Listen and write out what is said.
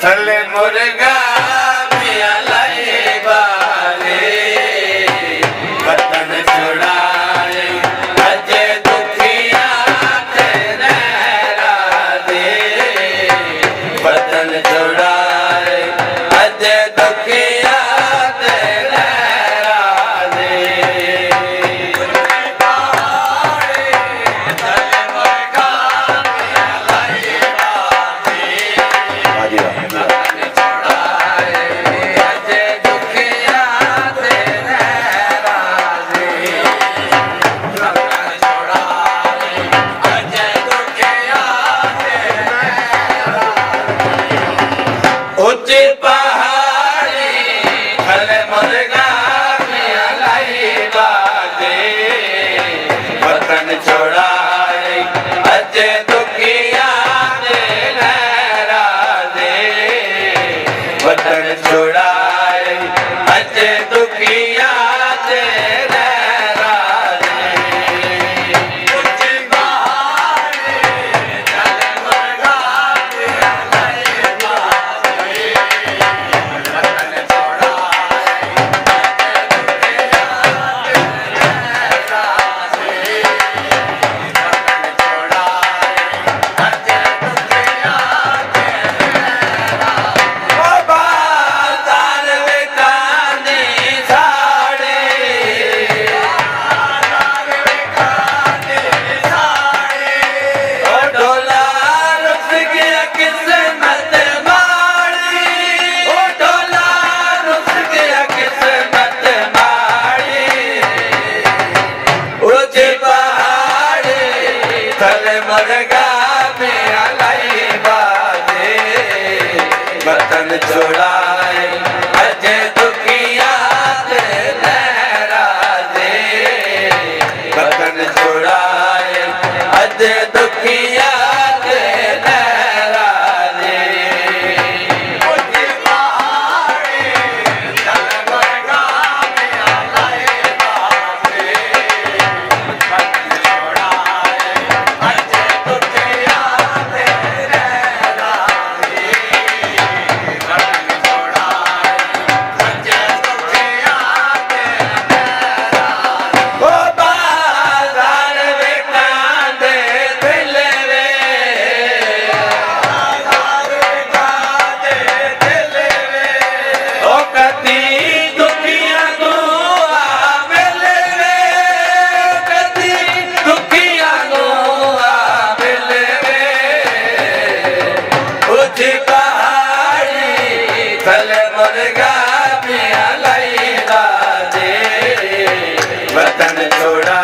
थले मुर्गा मिया लाई बारे वतन छुड़ाए अजे दुखिया तेरे राधे वतन छुड़ाए अजे दुखिया तेरे राधे ऊंची पहाड़ी थले मुर्गा मिया लाई बाजे वतन छोड़ाए अजे दुखिया तेरे राधे वतन छोड़ाए अजे दुखिया तेरे राधे ऊंची पहाड़ी थले मुर्गा मिया लाई बाजे मुर्गा मिया लाई बाजे वतन छोड़ाए अजे दुखिया तेरे राधे वतन छोड़ाए अजे दुखिया तेरे राधे ऊंची पहाड़ी थले मुर्गा मिया लाई बाजे वतन छोड़ाए अजे दुखिया तेरे राधे वतन छोड़ाए अजे दुखिया तेरे राधे ओ बाजार में कांदे दिल रे बाजार में कांदे दिल रे ओ कती दुखिया दुआ मिल रे कती दुखिया दुआ मिल रे ऊंची पहाड़ी थले मुर्गा मिया लाई बाजे वतन छोड़ा